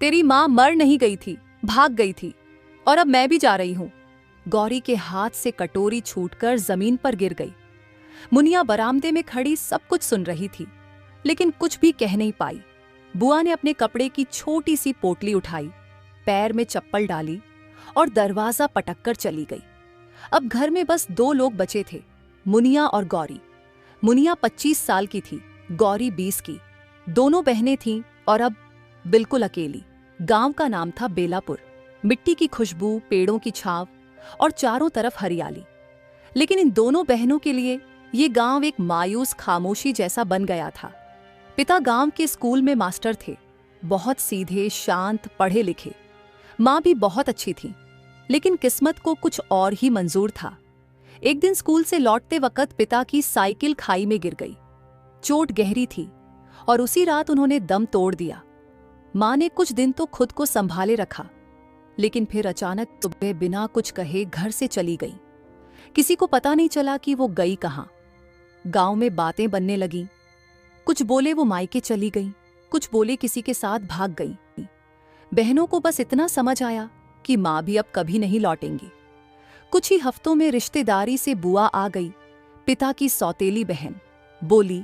तेरी माँ मर नहीं गई थी, भाग गई थी, और अब मैं भी जा रही हूँ। गौरी के हाथ से कटोरी छूटकर जमीन पर गिर गई। मुनिया बरामदे में खड़ी सब कुछ सुन रही थी, लेकिन कुछ भी कह नहीं पाई। बुआ ने अपने कपड़े की छोटी सी पोटली उठाई, पैर में चप्पल डाली और दरवाजा पटककर चली गई। अब घर में बस 2 लोग बचे थे, मुनिया और गौरी। मुनिया 25 साल की थी, गौरी 20 की। दोनों बहनें थीं और अब बिल्कुल अकेली। गांव का नाम था बेलापुर। मिट्टी की खुशबू, पेड़ों की छांव और चारों तरफ हरियाली। लेकिन इन दोनों बहनों के लिए ये गांव एक मायूस खामोशी जैसा बन गया था। पिता गांव के स्कूल में मास्टर थे, बहुत सीधे, शांत, पढ़े लिखे। माँ भी बहुत अच्छी थी, लेकिन किस्मत को कुछ और ही मंजूर था। एक दिन स्कूल से लौटते वक्त पिता की साइकिल खाई में गिर गई। चोट गहरी थी और उसी रात उन्होंने दम तोड़ दिया। माँ ने कुछ दिन तो खुद को संभाले रखा, लेकिन फिर अचानक सुबह बिना कुछ कहे घर से चली गई। किसी को पता नहीं चला कि वो गई कहाँ। गांव में बातें बनने लगीं। कुछ बोले वो मायके चली गई, कुछ बोले किसी के साथ भाग गई। बहनों को बस इतना समझ आया कि माँ भी अब कभी नहीं लौटेंगी। कुछ ही हफ्तों में रिश्तेदारी से बुआ आ गई, पिता की सौतेली बहन। बोली,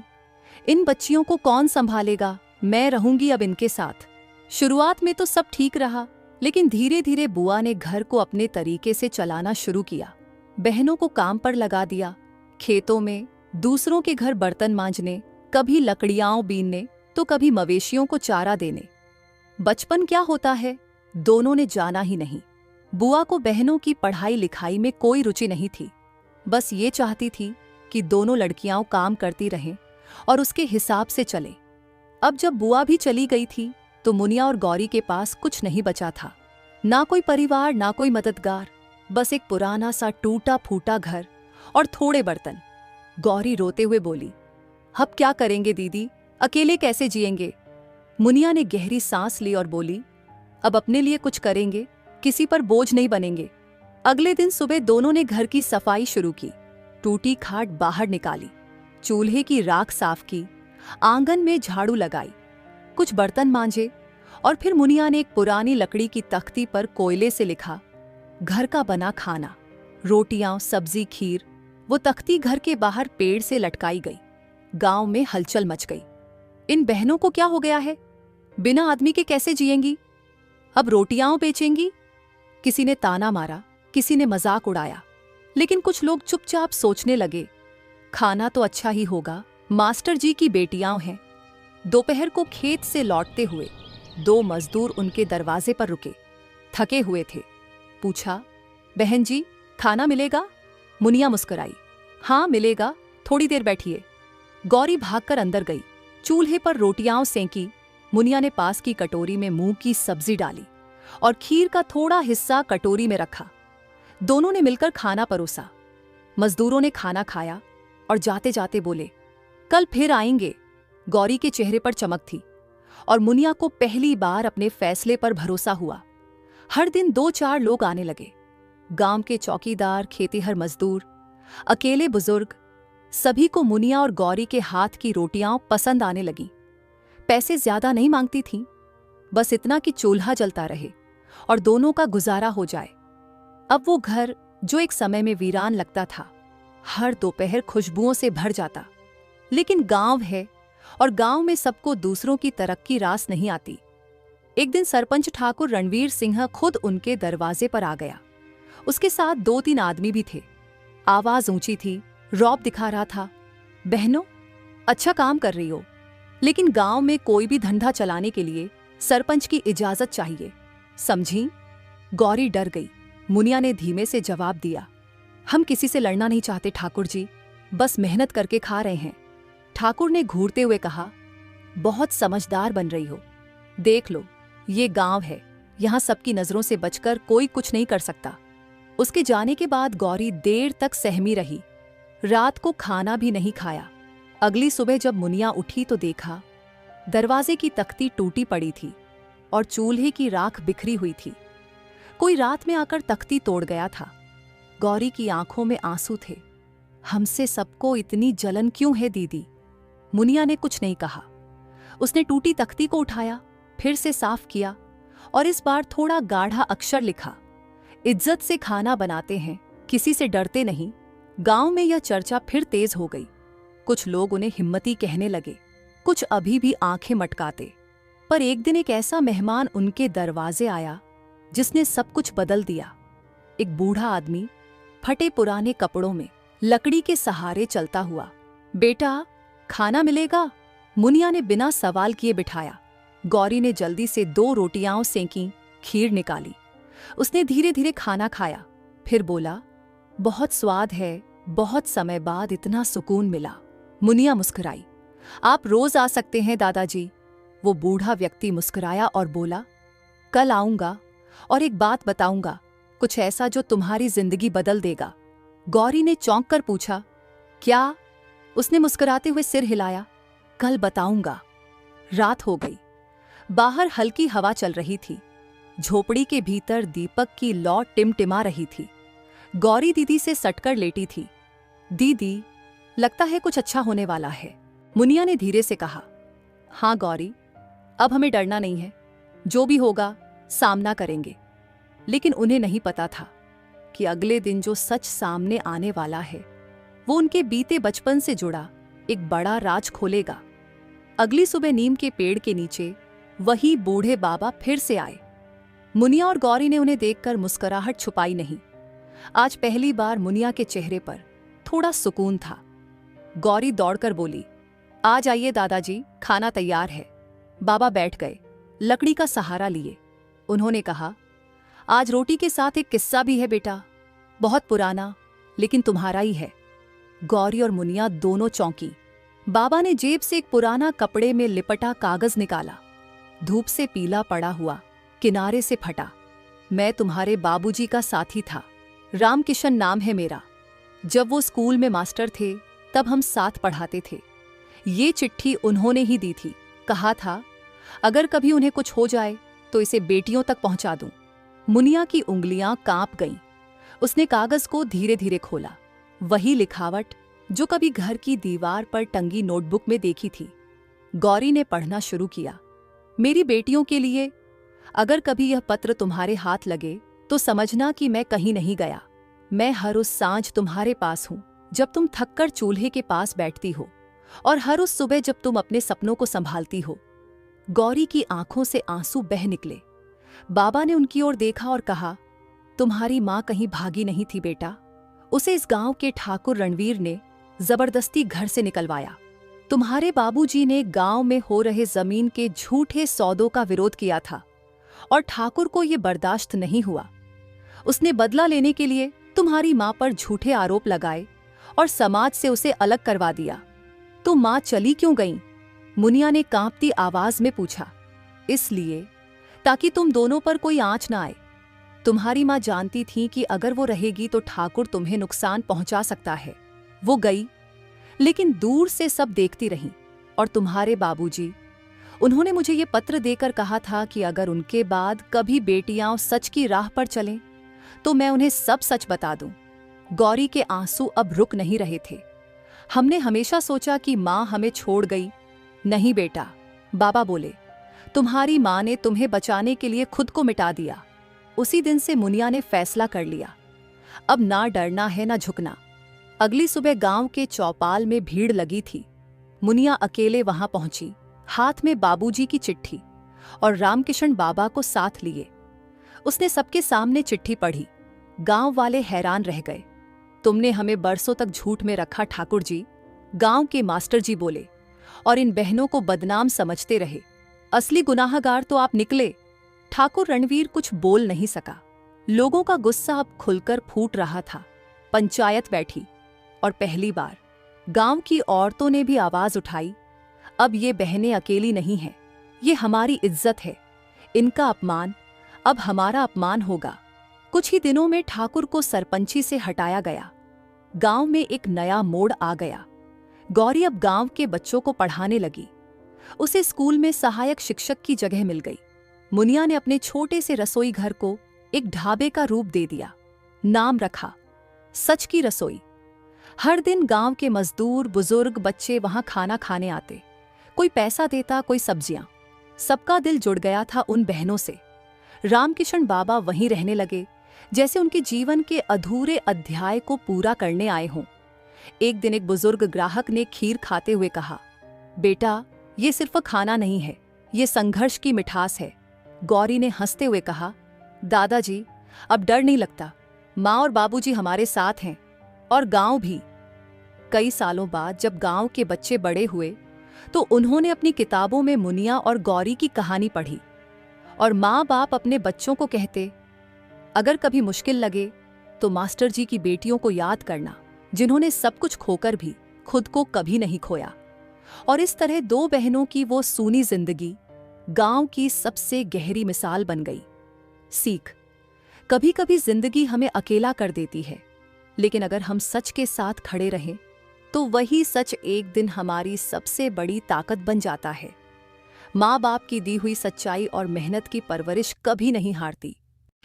इन बच्चियों को कौन संभालेगा, मैं रहूंगी अब इनके साथ। शुरुआत में तो सब ठीक रहा, लेकिन धीरे धीरे बुआ ने घर को अपने तरीके से चलाना शुरू किया। बहनों को काम पर लगा दिया, खेतों में, दूसरों के घर बर्तन मांजने, कभी लकड़ियां बीनने तो कभी मवेशियों को चारा देने। बचपन क्या होता है, दोनों ने जाना ही नहीं। बुआ को बहनों की पढ़ाई लिखाई में कोई रुचि नहीं थी, बस ये चाहती थी कि दोनों लड़कियां काम करती रहें और उसके हिसाब से चले। अब जब बुआ भी चली गई थी तो मुनिया और गौरी के पास कुछ नहीं बचा था। ना कोई परिवार, ना कोई मददगार, बस एक पुराना सा टूटा फूटा घर और थोड़े बर्तन। गौरी रोते हुए बोली, अब क्या करेंगे दीदी, अकेले कैसे जिएंगे। मुनिया ने गहरी सांस ली और बोली, अब अपने लिए कुछ करेंगे, किसी पर बोझ नहीं बनेंगे। अगले दिन सुबह दोनों ने घर की सफाई शुरू की। टूटी खाट बाहर निकाली, चूल्हे की राख साफ की, आंगन में झाड़ू लगाई, कुछ बर्तन मांजे और फिर मुनिया ने एक पुरानी लकड़ी की तख्ती पर कोयले से लिखा, घर का बना खाना, रोटियां, सब्जी, खीर। वो तख्ती घर के बाहर पेड़ से लटकाई गई। गांव में हलचल मच गई। इन बहनों को क्या हो गया है, बिना आदमी के कैसे जिएंगी, अब रोटियां बेचेंगी। किसी ने ताना मारा, किसी ने मजाक उड़ाया, लेकिन कुछ लोग चुपचाप सोचने लगे, खाना तो अच्छा ही होगा, मास्टर जी की बेटियां हैं। दोपहर को खेत से लौटते हुए 2 मजदूर उनके दरवाजे पर रुके, थके हुए थे। पूछा, बहन जी खाना मिलेगा। मुनिया मुस्कुराई, हाँ मिलेगा, थोड़ी देर बैठिए। गौरी भागकर अंदर गई, चूल्हे पर रोटियां सेंकी। मुनिया ने पास की कटोरी में मूंग की सब्जी डाली और खीर का थोड़ा हिस्सा कटोरी में रखा। दोनों ने मिलकर खाना परोसा। मजदूरों ने खाना खाया और जाते जाते बोले, कल फिर आएंगे। गौरी के चेहरे पर चमक थी और मुनिया को पहली बार अपने फैसले पर भरोसा हुआ। हर दिन 2-4 लोग आने लगे। गांव के चौकीदार, खेतीहर मजदूर, अकेले बुजुर्ग, सभी को मुनिया और गौरी के हाथ की रोटियां पसंद आने लगी। पैसे ज्यादा नहीं मांगती थीं, बस इतना कि चूल्हा जलता रहे और दोनों का गुजारा हो जाए। अब वो घर जो एक समय में वीरान लगता था, हर दोपहर खुशबुओं से भर जाता। लेकिन गांव है और गांव में सबको दूसरों की तरक्की रास नहीं आती। एक दिन सरपंच ठाकुर रणवीर सिंह खुद उनके दरवाजे पर आ गया। उसके साथ 2-3 आदमी भी थे। आवाज ऊंची थी, रौब दिखा रहा था, बहनों अच्छा काम कर रही हो, लेकिन गांव में कोई भी धंधा चलाने के लिए सरपंच की इजाजत चाहिए, समझी। गौरी डर गई। मुनिया ने धीमे से जवाब दिया, हम किसी से लड़ना नहीं चाहते ठाकुर जी, बस मेहनत करके खा रहे हैं। ठाकुर ने घूरते हुए कहा, बहुत समझदार बन रही हो, देख लो ये गांव है, यहां सबकी नजरों से बचकर कोई कुछ नहीं कर सकता। उसके जाने के बाद गौरी देर तक सहमी रही, रात को खाना भी नहीं खाया। अगली सुबह जब मुनिया उठी तो देखा दरवाजे की तख्ती टूटी पड़ी थी और चूल्हे की राख बिखरी हुई थी। कोई रात में आकर तख्ती तोड़ गया था। गौरी की आंखों में आंसू थे। हमसे सबको इतनी जलन क्यों है दीदी। मुनिया ने कुछ नहीं कहा। उसने टूटी तख्ती को उठाया, फिर से साफ किया और इस बार थोड़ा गाढ़ा अक्षर लिखा, इज्जत से खाना बनाते हैं, किसी से डरते नहीं। गांव में यह चर्चा फिर तेज हो गई। कुछ लोग उन्हें हिम्मती कहने लगे, कुछ अभी भी आंखें मटकाते। पर एक दिन एक ऐसा मेहमान उनके दरवाजे आया जिसने सब कुछ बदल दिया। एक बूढ़ा आदमी, फटे पुराने कपड़ों में, लकड़ी के सहारे चलता हुआ। बेटा, खाना मिलेगा? मुनिया ने बिना सवाल किए बिठाया। गौरी ने जल्दी से 2 रोटियां सेंकी, खीर निकाली। उसने धीरे धीरे खाना खाया, फिर बोला, बहुत स्वाद है, बहुत समय बाद इतना सुकून मिला। मुनिया मुस्कुराई। आप रोज आ सकते हैं दादाजी। वो बूढ़ा व्यक्ति मुस्कुराया और बोला, कल आऊंगा और एक बात बताऊंगा, कुछ ऐसा जो तुम्हारी जिंदगी बदल देगा। गौरी ने चौंक कर पूछा, क्या? उसने मुस्कुराते हुए सिर हिलाया, कल बताऊंगा। रात हो गई। बाहर हल्की हवा चल रही थी। झोपड़ी के भीतर दीपक की लौ टिमटिमा रही थी। गौरी दीदी से सटकर लेटी थी। दीदी, लगता है कुछ अच्छा होने वाला है। मुनिया ने धीरे से कहा। हाँ गौरी, अब हमें डरना नहीं है, जो भी होगा सामना करेंगे। लेकिन उन्हें नहीं पता था कि अगले दिन जो सच सामने आने वाला है वो उनके बीते बचपन से जुड़ा एक बड़ा राज खोलेगा। अगली सुबह नीम के पेड़ के नीचे वही बूढ़े बाबा फिर से आए। मुनिया और गौरी ने उन्हें देखकर मुस्कुराहट छुपाई नहीं। आज पहली बार मुनिया के चेहरे पर थोड़ा सुकून था। गौरी दौड़कर बोली, आ जाइए दादाजी, खाना तैयार है। बाबा बैठ गए, लकड़ी का सहारा लिए। उन्होंने कहा, आज रोटी के साथ एक किस्सा भी है बेटा, बहुत पुराना, लेकिन तुम्हारा ही है। गौरी और मुनिया दोनों चौंकी। बाबा ने जेब से एक पुराना कपड़े में लिपटा कागज निकाला, धूप से पीला पड़ा हुआ, किनारे से फटा। मैं तुम्हारे बाबूजी का साथी था, रामकिशन नाम है मेरा। जब वो स्कूल में मास्टर थे तब हम साथ पढ़ाते थे। ये चिट्ठी उन्होंने ही दी थी। कहा था अगर कभी उन्हें कुछ हो जाए तो इसे बेटियों तक पहुंचा दूं। मुनिया की उंगलियां कांप गईं। उसने कागज को धीरे धीरे खोला। वही लिखावट जो कभी घर की दीवार पर टंगी नोटबुक में देखी थी। गौरी ने पढ़ना शुरू किया। मेरी बेटियों के लिए, अगर कभी यह पत्र तुम्हारे हाथ लगे तो समझना कि मैं कहीं नहीं गया। मैं हर उस सांझ तुम्हारे पास हूं जब तुम थककर चूल्हे के पास बैठती हो, और हर उस सुबह जब तुम अपने सपनों को संभालती हो। गौरी की आंखों से आंसू बह निकले। बाबा ने उनकी ओर देखा और कहा, तुम्हारी मां कहीं भागी नहीं थी बेटा। उसे इस गांव के ठाकुर रणवीर ने जबरदस्ती घर से निकलवाया। तुम्हारे बाबूजी ने गांव में हो रहे जमीन के झूठे सौदों का विरोध किया था और ठाकुर को यह बर्दाश्त नहीं हुआ। उसने बदला लेने के लिए तुम्हारी मां पर झूठे आरोप लगाए और समाज से उसे अलग करवा दिया। तो मां चली क्यों गईं? मुनिया ने कांपती आवाज में पूछा। इसलिए ताकि तुम दोनों पर कोई आंच ना आए। तुम्हारी मां जानती थी कि अगर वो रहेगी तो ठाकुर तुम्हें नुकसान पहुंचा सकता है। वो गई, लेकिन दूर से सब देखती रहीं। और तुम्हारे बाबूजी, उन्होंने मुझे ये पत्र देकर कहा था कि अगर उनके बाद कभी बेटियां सच की राह पर चलें तो मैं उन्हें सब सच बता दूं। गौरी के आंसू अब रुक नहीं रहे थे। हमने हमेशा सोचा कि मां हमें छोड़ गई। नहीं बेटा, बाबा बोले, तुम्हारी मां ने तुम्हें बचाने के लिए खुद को मिटा दिया। उसी दिन से मुनिया ने फैसला कर लिया, अब ना डरना है ना झुकना। अगली सुबह गांव के चौपाल में भीड़ लगी थी। मुनिया अकेले वहां पहुंची, हाथ में बाबूजी की चिट्ठी और रामकिशन बाबा को साथ लिए। उसने सबके सामने चिट्ठी पढ़ी। गांव वाले हैरान रह गए। तुमने हमें बरसों तक झूठ में रखा ठाकुर जी, गांव के मास्टर जी बोले, और इन बहनों को बदनाम समझते रहे। असली गुनाहगार तो आप निकले। ठाकुर रणवीर कुछ बोल नहीं सका। लोगों का गुस्सा अब खुलकर फूट रहा था। पंचायत बैठी और पहली बार गांव की औरतों ने भी आवाज उठाई, अब ये बहनें अकेली नहीं हैं, ये हमारी इज्जत है। इनका अपमान अब हमारा अपमान होगा। कुछ ही दिनों में ठाकुर को सरपंची से हटाया गया। गांव में एक नया मोड़ आ गया। गौरी अब गांव के बच्चों को पढ़ाने लगी। उसे स्कूल में सहायक शिक्षक की जगह मिल गई। मुनिया ने अपने छोटे से रसोई घर को एक ढाबे का रूप दे दिया। नाम रखा, सच की रसोई। हर दिन गांव के मजदूर, बुजुर्ग, बच्चे वहां खाना खाने आते। कोई पैसा देता, कोई सब्जियां। सबका दिल जुड़ गया था उन बहनों से। रामकिशन बाबा वहीं रहने लगे, जैसे उनके जीवन के अधूरे अध्याय को पूरा करने आए हों। एक दिन एक बुजुर्ग ग्राहक ने खीर खाते हुए कहा, बेटा, ये सिर्फ खाना नहीं है, ये संघर्ष की मिठास है। गौरी ने हंसते हुए कहा, दादाजी, अब डर नहीं लगता। माँ और बाबूजी हमारे साथ हैं, और गांव भी। कई सालों बाद जब गांव के बच्चे बड़े हुए तो उन्होंने अपनी किताबों में मुनिया और गौरी की कहानी पढ़ी, और माँ बाप अपने बच्चों को कहते, अगर कभी मुश्किल लगे तो मास्टर जी की बेटियों को याद करना, जिन्होंने सब कुछ खोकर भी खुद को कभी नहीं खोया। और इस तरह दो बहनों की वो सूनी जिंदगी गांव की सबसे गहरी मिसाल बन गई। सीख, कभी कभी जिंदगी हमें अकेला कर देती है, लेकिन अगर हम सच के साथ खड़े रहें तो वही सच एक दिन हमारी सबसे बड़ी ताकत बन जाता है। माँ बाप की दी हुई सच्चाई और मेहनत की परवरिश कभी नहीं हारती।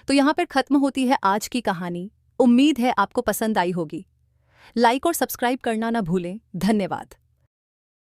तो यहाँ पर खत्म होती है आज की कहानी। उम्मीद है आपको पसंद आई होगी। लाइक और सब्सक्राइब करना ना भूलें। धन्यवाद।